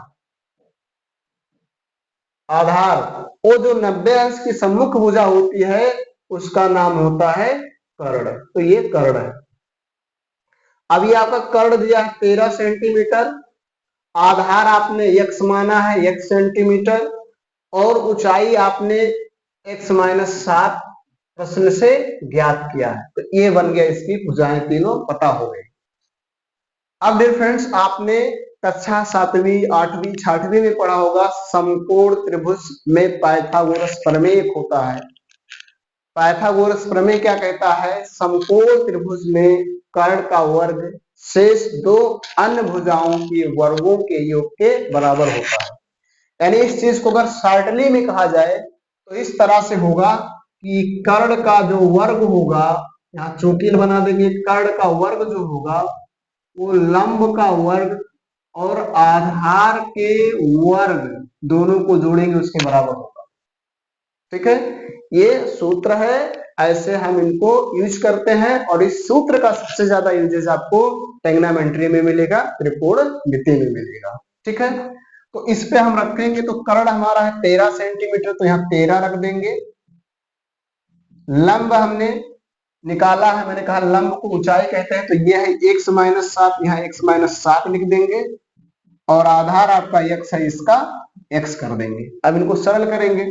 आधार, वो जो 90 अंश की सम्मुख भुजा होती है उसका नाम होता है कर्ण। तो ये कर्ण है। अब ये आपका कर्ण दिया है 13 सेंटीमीटर, आधार आपने x माना है x सेंटीमीटर, और ऊंचाई आपने x माइनस 7 प्रश्न से ज्ञात किया है। तो ये बन गया, इसकी भुजाएं तीनों पता हो गई। अब डियर फ्रेंड्स, आपने कक्षा 7वीं 8वीं 6वीं में पढ़ा होगा समकोण त्रिभुज में पाइथागोरस प्रमेय होता है। पाइथागोरस प्रमेय क्या कहता है, समकोण त्रिभुज में कर्ण का वर्ग शेष दो अन्य भुजाओं के वर्गों के योग के बराबर होता है। यानी इस चीज को अगर शॉर्टली में कहा जाए तो इस तरह से होगा कि कर्ण का जो वर्ग होगा, यहाँ चौकील बना देंगे, कर्ण का वर्ग जो होगा वो लंब का वर्ग और आधार के वर्ग दोनों को जोड़ेंगे उसके बराबर होगा। ठीक है, ये सूत्र है, ऐसे हम इनको यूज करते हैं। और इस सूत्र का सबसे ज्यादा यूजेस आपको ट्रिग्नोमेट्री में मिलेगा, त्रिकोणमिति में मिलेगा। ठीक है, तो इस पे हम रखेंगे, तो कर्ण हमारा है 13 सेंटीमीटर, तो यहाँ 13 रख देंगे। लंब हमने निकाला है, मैंने कहा लंब को ऊंचाई कहते हैं, तो ये है x माइनस 7, यहाँ x माइनस 7 लिख देंगे। और आधार आपका x है, इसका x कर देंगे। अब इनको सरल करेंगे,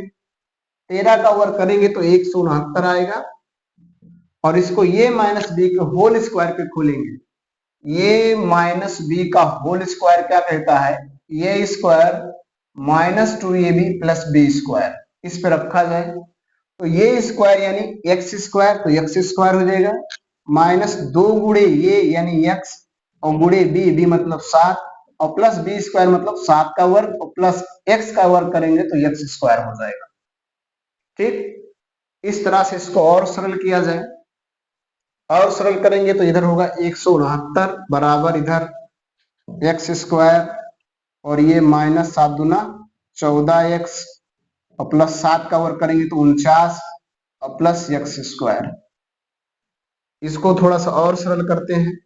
13 का वर्ग करेंगे तो 169 आएगा, और इसको ये माइनस बी के होल स्क्वायर पे खोलेंगे। ये माइनस बी का होल स्क्वायर क्या कहता है, ये square minus 2ab plus B square, इस पे रखा जाए तो ये स्क्वायर यानी एक्स स्क्वायर, तो एक्स स्क्वायर हो जाएगा, माइनस 2 गुणे ये यानी x और गुणे बी मतलब 7, और प्लस बी स्क्वायर मतलब 7 का वर्ग, और प्लस x का वर्ग करेंगे तो x स्क्वायर हो जाएगा। ठीक, इस तरह से इसको और सरल किया जाए, और सरल करेंगे तो इधर होगा 169 बराबर इधर एक्स स्क्वायर, और ये माइनस 7 दूना 14x, और प्लस 7 का वर्ग करेंगे तो 49, और प्लस एक्स स्क्वायर। इसको थोड़ा सा और सरल करते हैं,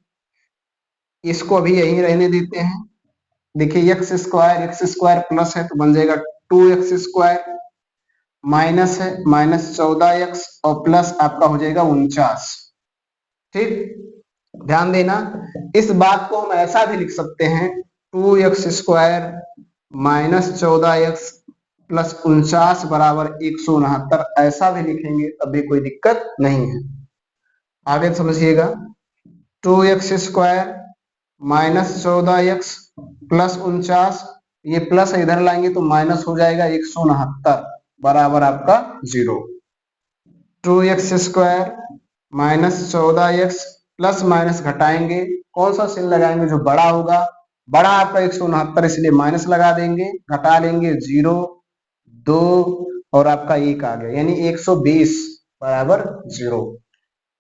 इसको अभी यहीं रहने देते हैं। देखिए एक्स स्क्वायर प्लस है तो बन जाएगा 2x स्क्वायर, माइनस है माइनस 14x, और प्लस आपका हो जाएगा 49। ठीक, ध्यान देना, इस बात को हम ऐसा भी लिख सकते हैं 2x square minus 14x plus 49 बराबर 169, ऐसा भी लिखेंगे तब भी कोई दिक्कत नहीं है। आगे समझिएगा, 2x square minus 14x plus 49, ये प्लस इधर लाएंगे तो माइनस हो जाएगा 169 बराबर आपका 0। 2x square minus 14x plus minus घटाएंगे, कौन सा चिन्ह लगाएंगे जो बड़ा होगा, बड़ा आपका 169 इसलिए माइनस लगा देंगे, घटा लेंगे 0 2 और आपका 1 आ गया, यानी 120 बराबर 0।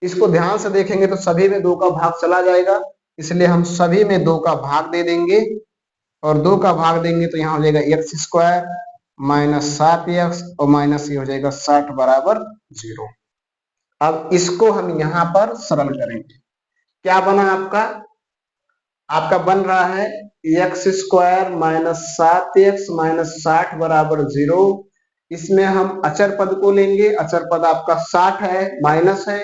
इसको ध्यान से देखेंगे तो सभी में 2 का भाग चला जाएगा, इसलिए हम सभी में 2 का भाग दे देंगे, और 2 का भाग देंगे तो यहाँ हो जाएगा एक्स स्क्वायर माइनस 7x और माइनस ये हो जाएगा 60 बराबर 0। अब इसको हम यहाँ पर सरल करेंगे, क्या बना आपका बन रहा है x square minus 7x minus 60 बराबर 0। इसमें हम अचर पद को लेंगे, अचर पद आपका 60 है, माइनस है,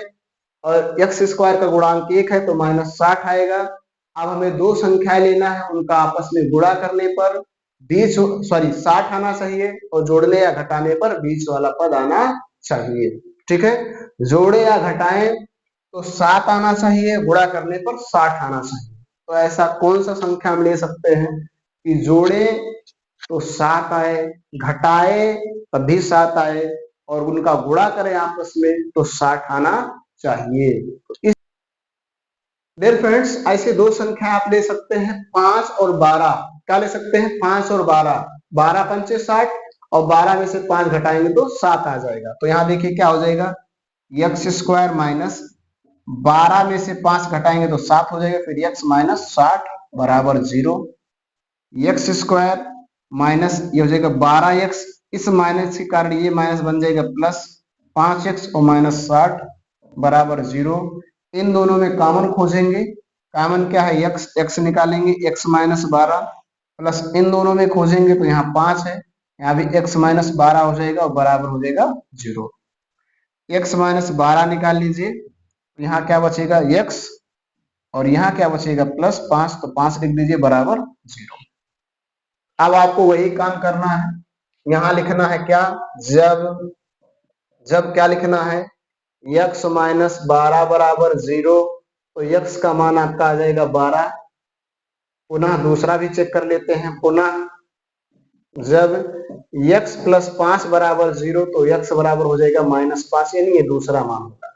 और एक्स स्क्वायर का गुणांक 1 है तो माइनस 60 आएगा। अब हमें दो संख्याएं लेना है, उनका आपस में गुणा करने पर बीच 60 आना चाहिए, और जोड़ने या घटाने पर बीच वाला पद आना चाहिए। ठीक है, जोड़े या घटाएं तो 7 आना चाहिए, गुणा करने पर 60 आना चाहिए। तो ऐसा कौन सा संख्या हम ले सकते हैं कि जोड़े तो 7 आए, घटाए तब भी 7 आए, और उनका गुणा करें आपस में तो 60 आना चाहिए। तो इस डियर फ्रेंड्स, ऐसे दो संख्या आप ले सकते हैं 5 और 12। क्या ले सकते हैं, 5 और 12, 12 पंचे 60, और 12 में से 5 घटाएंगे तो 7 आ जाएगा। तो यहाँ देखिए क्या हो जाएगा, एक्स स्क्वायर माइनस 12 में से 5 घटाएंगे तो 7 हो जाएगा, फिर x माइनस 60 बराबर 0। एक्स स्क्वायर माइनस ये हो जाएगा 12x, इस माइनस के कारण ये माइनस बन जाएगा प्लस 5x और माइनस 60 बराबर 0। इन दोनों में कॉमन खोजेंगे, कॉमन क्या है x निकालेंगे, x माइनस 12 प्लस इन दोनों में खोजेंगे तो यहाँ 5 है, यहाँ भी x माइनस 12 हो जाएगा और बराबर हो जाएगा 0। x माइनस 12 निकाल लीजिए, यहाँ क्या बचेगा x, और यहाँ क्या बचेगा प्लस 5, तो 5 लिख दीजिए बराबर 0। अब आपको वही काम करना है, यहाँ लिखना है क्या, जब क्या लिखना है, x माइनस 12 बराबर 0, तो x का मान आपका आ जाएगा 12। पुनः दूसरा भी चेक कर लेते हैं, पुनः जब x प्लस 5 बराबर 0, तो x बराबर हो जाएगा माइनस 5, यानी ये दूसरा मान होगा,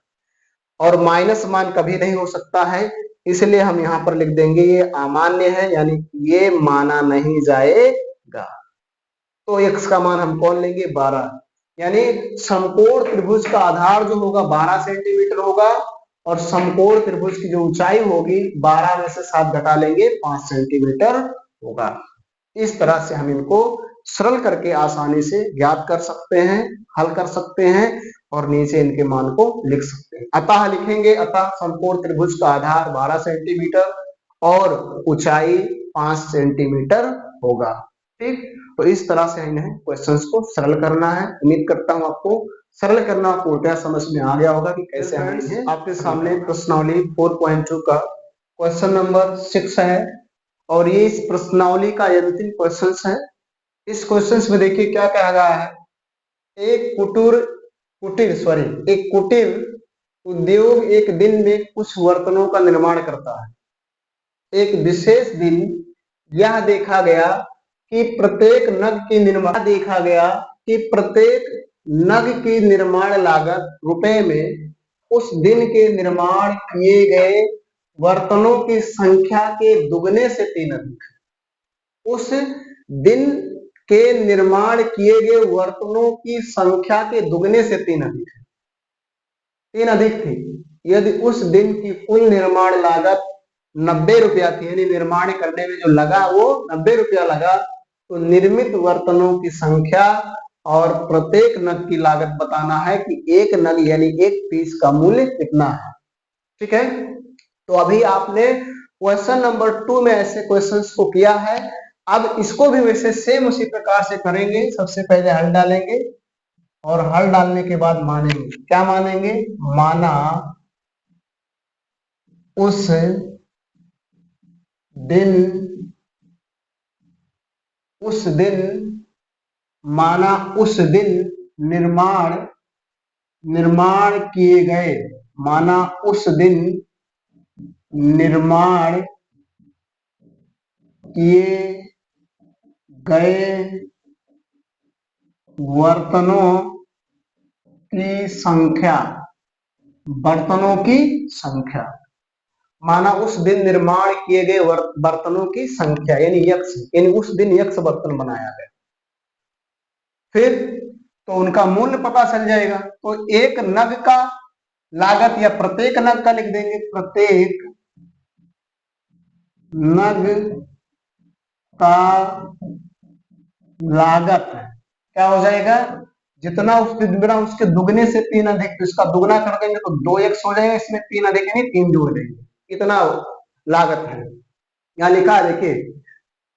और माइनस मान कभी नहीं हो सकता है, इसलिए हम यहाँ पर लिख देंगे ये अमान्य है, यानी ये माना नहीं जाएगा। तो x का मान हम कौन लेंगे, 12, यानी समकोण त्रिभुज का आधार जो होगा 12 सेंटीमीटर होगा, और समकोण त्रिभुज की जो ऊंचाई होगी 12 में से 7 घटा लेंगे 5 सेंटीमीटर होगा। इस तरह से हम इनको सरल करके आसानी से ज्ञात कर सकते हैं, हल कर सकते हैं, और नीचे इनके मान को लिख सकते हैं। अतः लिखेंगे, अतः समकोण त्रिभुज का आधार 12 सेंटीमीटर और ऊंचाई 5 सेंटीमीटर होगा। ठीक, तो इस तरह से इन्हें क्वेश्चंस को सरल करना है। उम्मीद करता हूं आपको सरल करना पूर्णतः समझ में आ गया होगा कि कैसे हम आपके सामने प्रश्नावली 4.2 का क्वेश्चन नंबर 6 है। और ये इस प्रश्नावली का अंतिम क्वेश्चन है। इस क्वेश्चन में देखिए क्या कहा गया है। एक कुटीर उद्योग एक दिन में कुछ बर्तनों का निर्माण करता है। एक विशेष दिन यह देखा गया कि प्रत्येक नग की निर्माण लागत रुपए में उस दिन के निर्माण किए गए बर्तनों की संख्या के दुगने से 3 अधिक। उस दिन के निर्माण किए गए बर्तनों की संख्या के दुगने से 3 अधिक है। 3 अधिक थी। यदि उस दिन की कुल निर्माण लागत 90 रुपया थी, यानी निर्माण करने में जो लगा वो 90 रुपया लगा, तो निर्मित बर्तनों की संख्या और प्रत्येक नग की लागत बताना है कि एक नग यानी एक पीस का मूल्य कितना है। ठीक है, तो अभी आपने क्वेश्चन नंबर 2 में ऐसे क्वेश्चंस को किया है। अब इसको भी वैसे सेम उसी प्रकार से करेंगे। सबसे पहले हल डालेंगे और हल डालने के बाद मानेंगे। क्या मानेंगे? माना उस दिन निर्माण किए गए बर्तनों की संख्या। माना उस दिन निर्माण किए गए बर्तनों की संख्या यानी यक्ष, यानी उस दिन यक्ष बर्तन बनाया गया। फिर तो उनका मूल्य पता चल जाएगा। तो एक नग का लागत या प्रत्येक नग का लिख देंगे। प्रत्येक नग का लागत क्या हो जाएगा? जितना उस दिन उसके दुगने से 3 अधिक, तो इसका दुगना कर देंगे तो 2x हो जाएगा। इसमें 3 अधिक यानी 3 जोड़ देंगे। इतना लागत है। यहाँ लिखा है देखिए,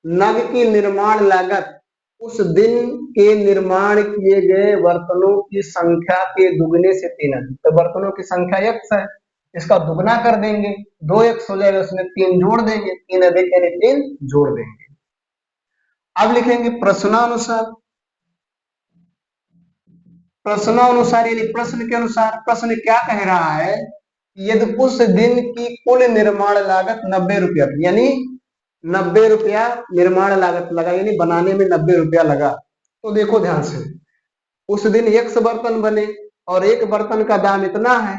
नग की निर्माण लागत उस दिन के निर्माण किए गए बर्तनों की संख्या के दुगने से 3 अधिक। तो बर्तनों की संख्या x है, इसका दुगना कर देंगे, 2x हो जाएगा, उसमें 3 जोड़ देंगे, 3 अधिक यानी 3 जोड़ देंगे। अब लिखेंगे प्रश्नानुसार यानी प्रश्न के अनुसार। प्रश्न क्या कह रहा है? यदि उस दिन की कुल निर्माण लागत 90 रुपया, यानी 90 रुपया निर्माण लागत लगा, यानी बनाने में 90 रुपया लगा। तो देखो ध्यान से, उस दिन 100 बर्तन बने और एक बर्तन का दाम इतना है।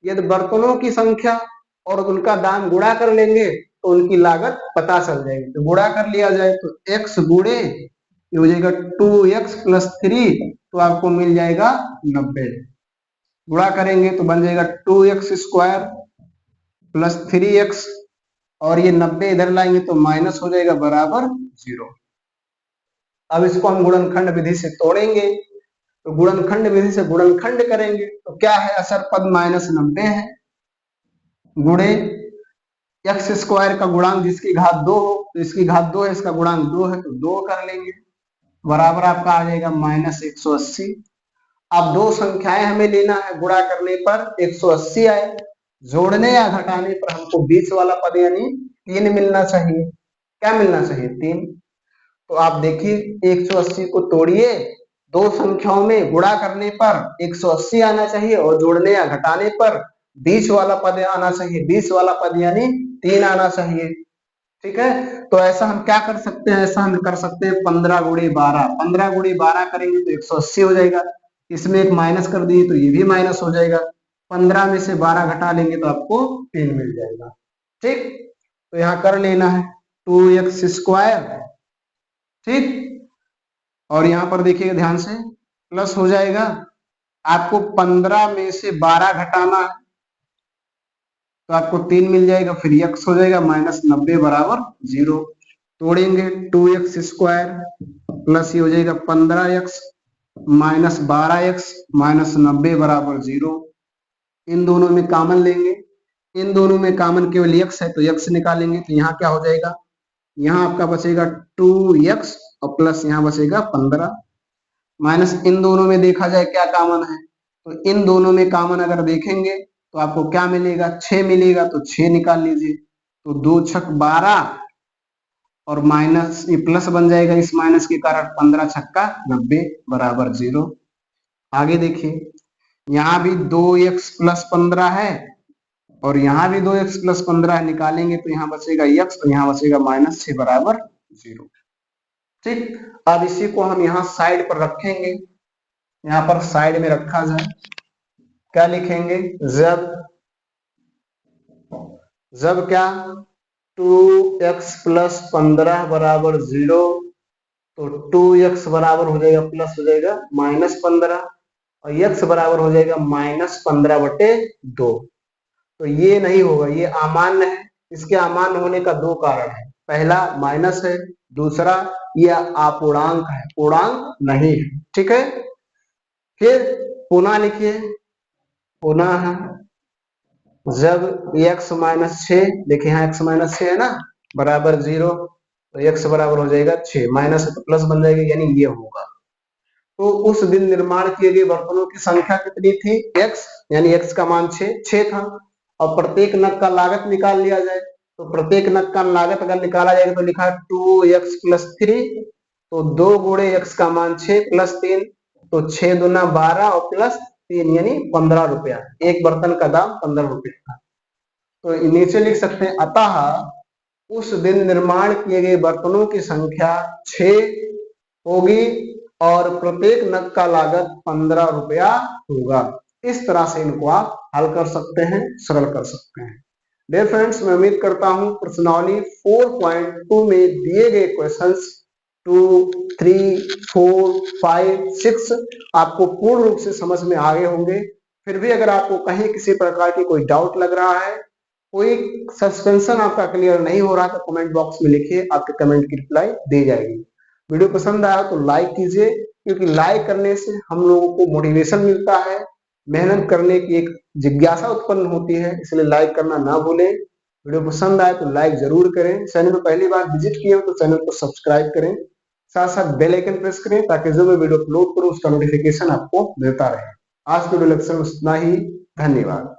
यदि बर्तनों की संख्या और उनका दाम गुणा कर लेंगे तो उनकी लागत पता चल जाएगी। तो गुणा कर लिया जाए तो x गुणे ये हो जाएगा 2x + 3, तो आपको मिल जाएगा 90। गुणा करेंगे तो बन जाएगा 2x² + 3x, और ये 90 इधर लाएंगे तो माइनस हो जाएगा बराबर 0। अब इसको हम गुणनखंड विधि से तोड़ेंगे। तो गुणनखंड विधि से गुणनखंड करेंगे तो क्या है? असर पद -90 है, गुणे x² का गुणांक जिसकी घात 2 हो, तो इसकी घात 2 है, इसका गुणांक 2 है, तो 2 कर लेंगे, बराबर आपका आ जाएगा -180। अब दो संख्याएं हमें लेना है, गुणा करने पर 180 आए, जोड़ने या घटाने पर हमको बीच वाला पद यानी 3 मिलना चाहिए। क्या मिलना चाहिए? 3। तो आप देखिए 180 को तोड़िए, दो संख्याओं में गुणा करने पर 180 आना चाहिए और जोड़ने या घटाने पर बीच वाला पद आना चाहिए। बीच वाला पद यानी 3 आना चाहिए। ठीक है, तो ऐसा हम क्या कर सकते हैं? ऐसा हम कर सकते हैं 15 × 12। 15 × 12 करेंगे तो 180 हो जाएगा। इसमें एक माइनस कर दिए तो ये भी माइनस हो जाएगा। 15 में से 12 घटा लेंगे तो आपको 3 मिल जाएगा। ठीक, तो यहाँ कर लेना है 2x²। ठीक, और यहाँ पर देखिएगा ध्यान से, प्लस हो जाएगा। आपको 15 में से 12 घटाना है तो आपको 3 मिल जाएगा, फिर x हो जाएगा -90 बराबर 0। तोड़ेंगे 2x² प्लस ये हो जाएगा 15x -12x -90 बराबर 0। इन दोनों में कॉमन लेंगे, इन दोनों में कॉमन केवल x है तो x निकालेंगे, तो यहाँ क्या हो जाएगा? यहाँ आपका बचेगा 2x और प्लस यहाँ बचेगा 15, माइनस इन दोनों में देखा जाए क्या कॉमन है, तो इन दोनों में कॉमन अगर देखेंगे तो आपको क्या मिलेगा? 6 मिलेगा, तो 6 निकाल लीजिए। तो 2 × 6 = 12 और माइनस ये प्लस बन जाएगा इस माइनस के कारण 15 छक्का 90 बराबर 0। आगे देखिए यहाँ भी 2x प्लस 15 है और यहाँ भी 2x प्लस 15 है, निकालेंगे तो यहाँ बचेगा x और यहाँ बचेगा -6 बराबर 0। ठीक, अब इसी को हम यहाँ साइड पर रखेंगे, यहाँ पर साइड में रखा जाए, क्या लिखेंगे, जब क्या 2x प्लस 15 बराबर 0 तो 2x बराबर हो जाएगा प्लस हो जाएगा -15 और x बराबर हो जाएगा -15/2। तो ये नहीं होगा, ये अमान्य है। इसके अमान्य होने का दो कारण है, पहला माइनस है, दूसरा ये अपूर्णांक है, पूर्णांक नहीं है। ठीक है, फिर पुनः लिखिए, पुनः जब x -6, देखिए यहाँ x -6 है ना, बराबर 0 तो x बराबर हो जाएगा 6, माइनस है तो प्लस बन जाएगा, यानी ये होगा। तो उस दिन निर्माण किए गए बर्तनों की संख्या कितनी थी, x, यानी x का मान 6 था। और प्रत्येक नग का लागत निकाल लिया जाए, तो प्रत्येक नग का लागत अगर निकाला जाएगा तो लिखा 2x + 3, तो 2 गुणे x का मान 6 + 3, तो 6 दूना 12 और प्लस 3 यानी 15 रुपया। एक बर्तन का दाम 15 रुपये था। तो नीचे लिख सकते हैं, अतः उस दिन निर्माण किए गए बर्तनों की संख्या 6 होगी और प्रत्येक नग का लागत 15 रुपया होगा। इस तरह से इनको आप हल कर सकते हैं, सरल कर सकते हैं। डियर फ्रेंड्स, मैं उम्मीद करता हूं प्रश्नावली 4.2 में दिए गए क्वेश्चंस 2, 3, 4, 5, 6 आपको पूर्ण रूप से समझ में आ गए होंगे। फिर भी अगर आपको कहीं किसी प्रकार की कोई डाउट लग रहा है, कोई सस्पेंशन आपका क्लियर नहीं हो रहा, तो कमेंट बॉक्स में लिखिए, आपके कमेंट की रिप्लाई दी जाएगी। वीडियो पसंद आया तो लाइक कीजिए, क्योंकि लाइक करने से हम लोगों को मोटिवेशन मिलता है, मेहनत करने की एक जिज्ञासा उत्पन्न होती है, इसलिए लाइक करना ना भूलें। वीडियो पसंद आए तो लाइक जरूर करें। चैनल में पहली बार विजिट किए हो तो चैनल को सब्सक्राइब करें, साथ साथ बेल आइकन प्रेस करें ताकि जो मैं वीडियो अपलोड करूं उसका नोटिफिकेशन आपको मिलता रहे। आज के वीडियो लेक्चर में इतना ही, धन्यवाद।